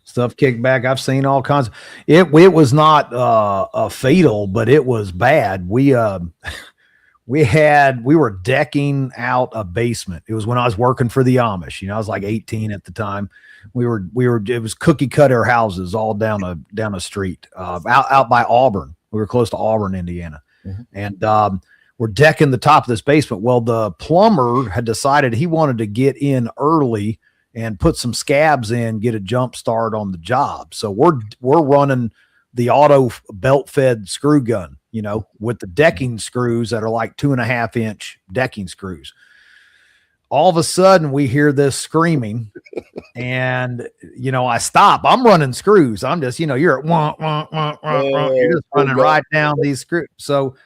Stuff kicked back. I've seen all kinds. It was not a fatal, but it was bad. We were decking out a basement. It was when I was working for the Amish. I was like 18 at the time. It was cookie cutter houses all down a street, out by Auburn. We were close to Auburn, Indiana. Mm-hmm. And, we're decking the top of this basement. Well, the plumber had decided he wanted to get in early and put some scabs in, get a jump start on the job. So we're running the auto belt fed screw gun, with the decking screws that are like 2.5 inch decking screws. All of a sudden we hear this screaming and, I stop. I'm running screws. I'm just, you're at you're just running right down these screws. So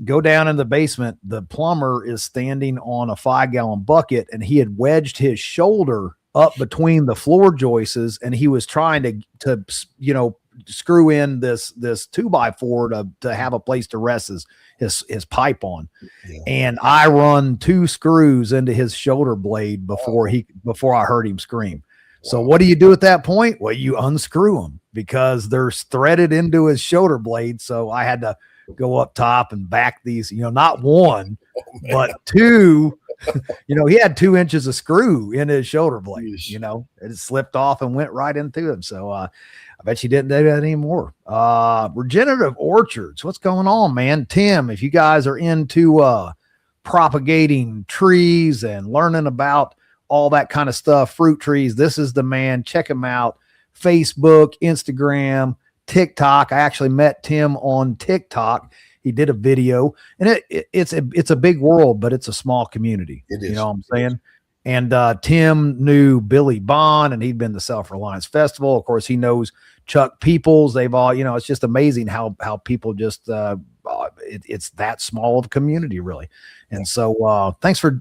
go down in the basement. The plumber is standing on a 5-gallon bucket and he had wedged his shoulder up between the floor joists and he was trying to screw in this 2x4 to have a place to rest his pipe on. Yeah. And I run 2 screws into his shoulder blade before I heard him scream. Wow. So what do you do at that point? Well, you unscrew them because they're threaded into his shoulder blade. So I had to go up top and back these, not one, but 2. He had 2 inches of screw in his shoulder blade. It slipped off and went right into him. So I bet you didn't do that anymore. Regenerative orchards, what's going on, man? Tim, if you guys are into propagating trees and learning about all that kind of stuff, fruit trees, this is the man. Check him out. Facebook, Instagram, TikTok. I actually met Tim on TikTok. He did a video, and it's a big world, but it's a small community. It is. You know what I'm saying? And Tim knew Billy Bond, and he'd been to Self-Reliance Festival. Of course, he knows Chuck Peoples. They've all, it's just amazing how people just it's that small of a community, really. And so thanks for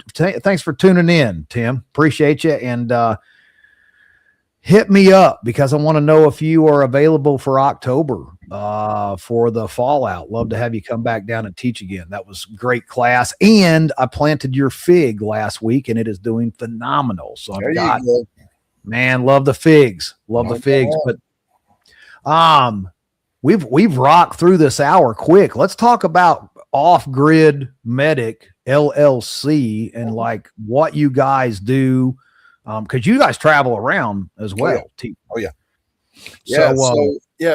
tuning in, Tim. Appreciate you. And hit me up because I want to know if you are available for October for the Fallout. Love to have you come back down and teach again. That was great class. And I planted your fig last week and it is doing phenomenal. So I've got, man, love the figs. Love the figs. But we've rocked through this hour quick. Let's talk about Off Grid Medic LLC and like what you guys do. Because you guys travel around as well. Oh yeah.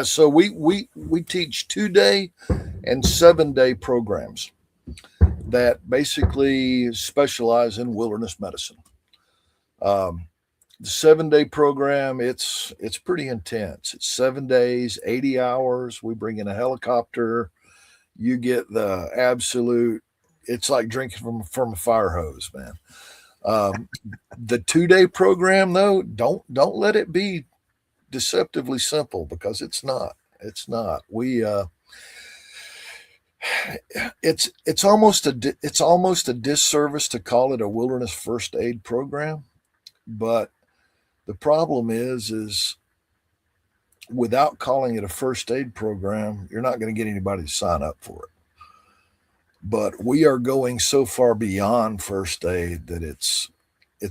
So we teach 2-day and 7-day programs that basically specialize in wilderness medicine. The 7-day program, it's pretty intense. It's 7 days, 80 hours. We bring in a helicopter. You get the absolute, it's like drinking from a fire hose, man. The 2-day program, though, don't let it be deceptively simple because it's not. We it's almost a disservice to call it a wilderness first aid program, but the problem is without calling it a first aid program, you're not going to get anybody to sign up for it. But we are going so far beyond first aid that it's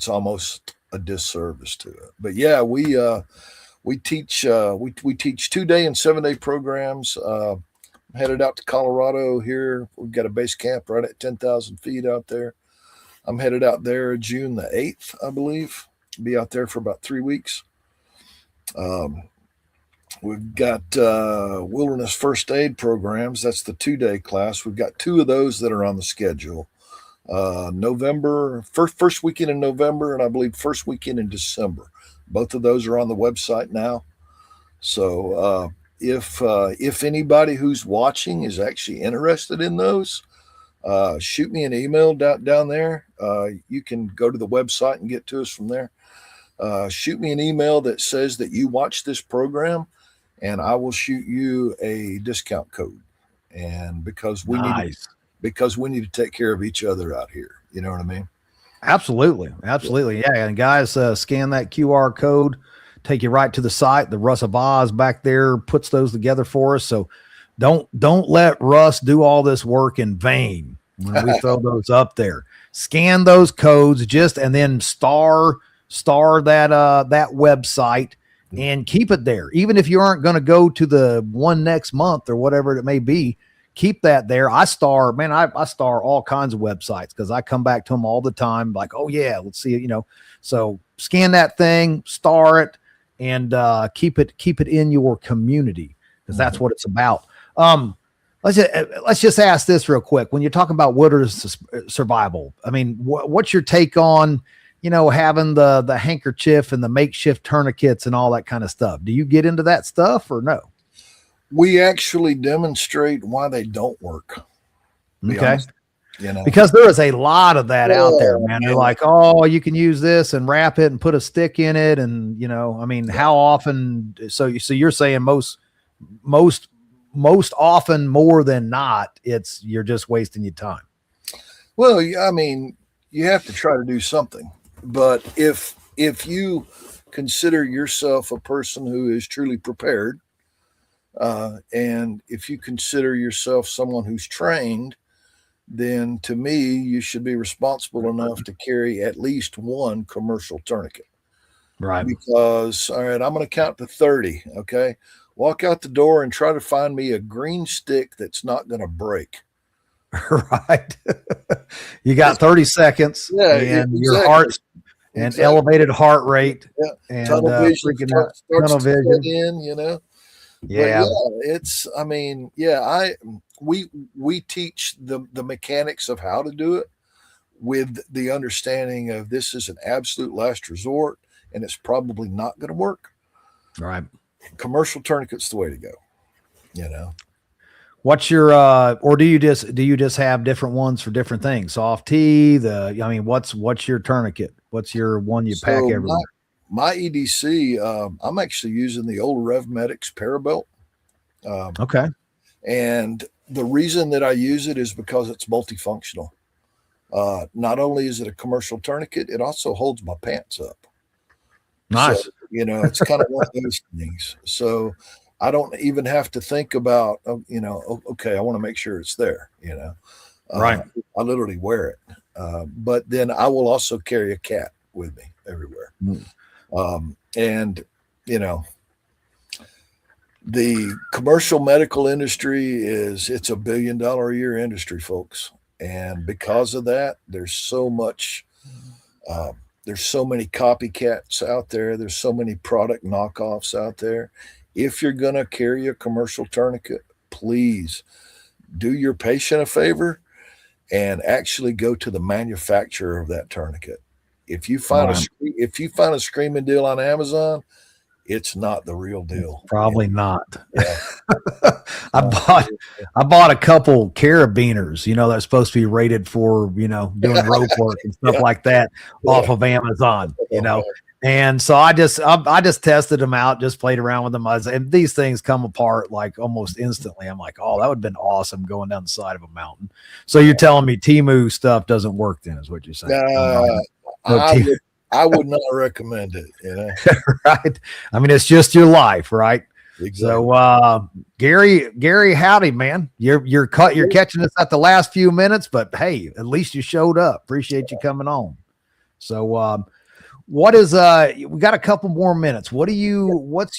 almost a disservice to it. But yeah, we teach 2-day and 7-day programs. Headed out to Colorado here. We've got a base camp right at 10,000 feet out there. I'm headed out there June the 8th, I believe. Be out there for about 3 weeks. We've got wilderness first aid programs. That's the 2-day class. We've got 2 of those that are on the schedule. November, first weekend in November, and I believe first weekend in December. Both of those are on the website now. So if anybody who's watching is actually interested in those, shoot me an email down there. You can go to the website and get to us from there. Shoot me an email that says that you watch this program, and I will shoot you a discount code. And because we need to take care of each other out here. You know what I mean? Absolutely. Yeah. And guys, scan that QR code, take you right to the site. The Russ of Oz back there puts those together for us. So don't let Russ do all this work in vain when we throw those up there. Scan those codes and then star that website and keep it there. Even if you aren't going to go to the one next month or whatever it may be, keep that there. I star all kinds of websites because I come back to them all the time. Like, oh yeah, let's see it, So scan that thing, star it, and keep it in your community because that's what it's about. Let's just ask this real quick. When you're talking about wilderness survival, I mean, what's your take on having the handkerchief and the makeshift tourniquets and all that kind of stuff. Do you get into that stuff or no? We actually demonstrate why they don't work. Be Okay. honest, because there is a lot of that out there, man. They're man. like, oh, you can use this and wrap it and put a stick in it. And, I mean, how often? So you're saying most often more than not, you're just wasting your time. Well, I mean, you have to try to do something, but if you consider yourself a person who is truly prepared, and if you consider yourself someone who's trained, then to me, you should be responsible enough to carry at least one commercial tourniquet. Right. Because, all right, I'm going to count to 30. Okay. Walk out the door and try to find me a green stick that's not going to break. Right. You got 30 seconds. Yeah. And exactly. your heart and elevated heart rate. Yeah. And tunnel vision starts tunnel to vision. set in, Yeah. But I mean, we teach the mechanics of how to do it with the understanding of this is an absolute last resort and it's probably not going to work. Right. Commercial tourniquet's the way to go. What's your or do you just have different ones for different things? Soft T, what's your tourniquet? What's your one you pack everywhere? My EDC, I'm actually using the old Rev Medics Parabelt. Okay. And the reason that I use it is because it's multifunctional. Not only is it a commercial tourniquet, it also holds my pants up. Nice. So, it's kind of one of those things. So I don't even have to think about, okay, I want to make sure it's there, Right. I literally wear it. But then I will also carry a cat with me everywhere. And, the commercial medical industry it's $1 billion a year industry, folks. And because of that, there's so much, there's so many copycats out there. There's so many product knockoffs out there. If you're going to carry a commercial tourniquet, please do your patient a favor and actually go to the manufacturer of that tourniquet. If you find a screaming deal on Amazon, it's not the real deal. Probably not. Yeah. I bought a couple carabiners, that's supposed to be rated for, doing rope work and stuff like that off of Amazon, And so I just tested them out, just played around with them. And these things come apart like almost instantly. I'm like, oh, that would have been awesome going down the side of a mountain. So you're telling me Temu stuff doesn't work then, is what you're saying? I would not recommend it. Right. I mean, it's just your life, right? Exactly. So, Gary, howdy, man. You're catching us at the last few minutes, but hey, at least you showed up. Appreciate you coming on. So, what is we got a couple more minutes. What's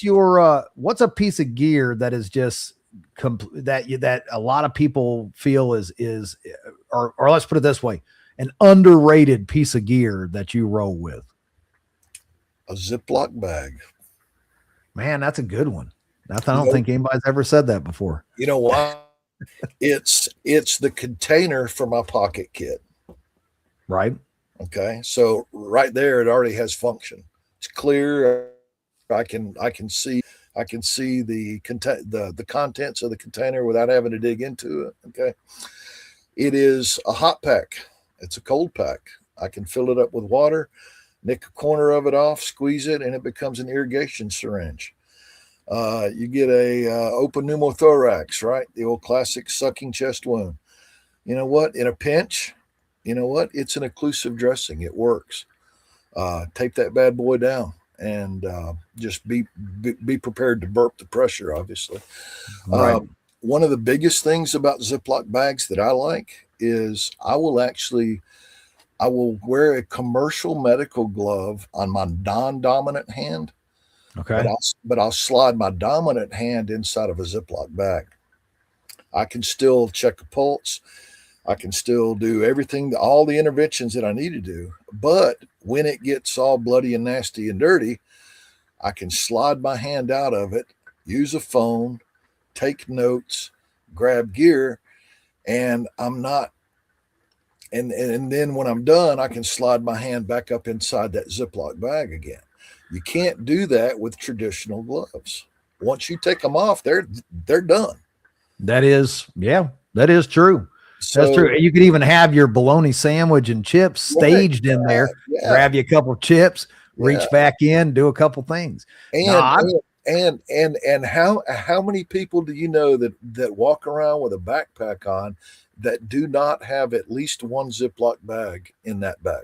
a piece of gear that is just that a lot of people feel is or let's put it this way, an underrated piece of gear that you roll with? A Ziploc bag. Man, that's a good one. I don't think anybody's ever said that before. You know why? It's the container for my pocket kit. Right. Okay. So right there, it already has function. It's clear. I can see the contents of the container without having to dig into it. Okay. It is a hot pack. It's a cold pack. I can fill it up with water, nick a corner of it off, squeeze it, and it becomes an irrigation syringe. You get a open pneumothorax, right? The old classic sucking chest wound. You know what? In a pinch, it's an occlusive dressing. It works. Tape that bad boy down and just be prepared to burp the pressure, obviously. Right. One of the biggest things about Ziploc bags that I like is I will wear a commercial medical glove on my non-dominant hand. Okay. But I'll slide my dominant hand inside of a Ziploc bag. I can still check a pulse. I can still do everything, all the interventions that I need to do. But when it gets all bloody and nasty and dirty, I can slide my hand out of it, use a phone, take notes, grab gear, and I'm not and then when I'm done, I can slide my hand back up inside that Ziploc bag again. You can't do that with traditional gloves. Once you take them off, they're done. That is, yeah, that is true. So, That's true. You could even have your bologna sandwich and chips staged in there. Yeah. Grab you a couple of chips, reach Yeah. back in, do a couple things. And how many people do you know that walk around with a backpack on that do not have at least one Ziploc bag in that bag,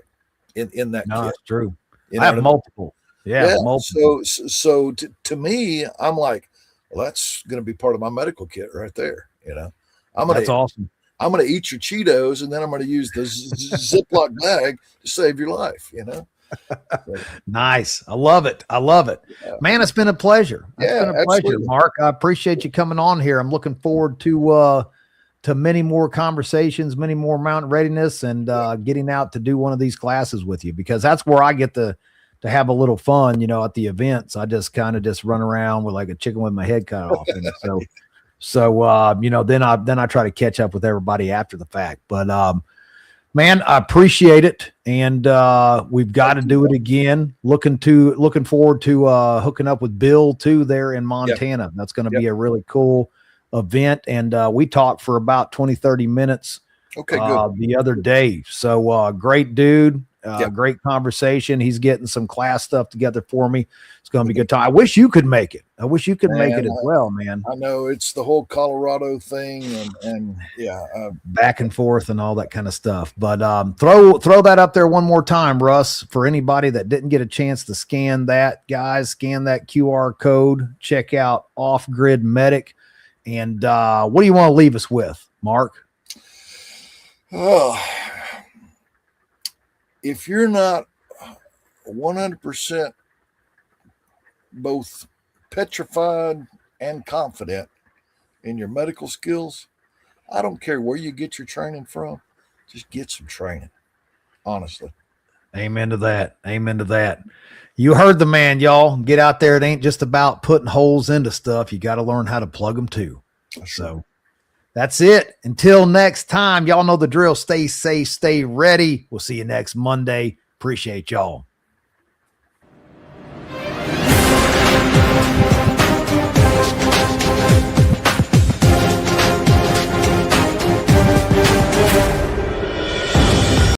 in that No, kit? that's true. You I have multiple. Yeah, multiple. So to me, I'm like, well, that's going to be part of my medical kit right there. That's awesome. I'm going to eat your Cheetos, and then I'm going to use the Ziploc bag to save your life. Nice. I love it. I love it. Yeah. Man, it's been a pleasure. It's been a pleasure, absolutely. Mark. I appreciate you coming on here. I'm looking forward to many more conversations, many more mountain readiness, and getting out to do one of these classes with you, because that's where I get to have a little fun, at the events. I just kind of just run around with like a chicken with my head cut off. And then I try to catch up with everybody after the fact. But man, I appreciate it. And we've got to do it again. Looking forward to hooking up with Bill too there in Montana. That's going to be a really cool event. And we talked for about 20-30 minutes good. the other day. So great dude. Great conversation. He's getting some class stuff together for me. It's going to be a good time. I wish you could make it. I wish you could make it as well, man. I know it's the whole Colorado thing and back and forth and all that kind of stuff. But throw that up there one more time, Russ, for anybody that didn't get a chance to scan that. Guys, scan that QR code. Check out Off Grid Medic. And what do you want to leave us with, Mark? Oh, if you're not 100% both petrified and confident in your medical skills, I don't care where you get your training from, just get some training. Honestly. Amen to that. Amen to that. You heard the man, y'all. Get out there. It ain't just about putting holes into stuff. You got to learn how to plug them too. So that's it. Until next time, y'all know the drill. Stay safe, stay ready. We'll see you next Monday. Appreciate y'all.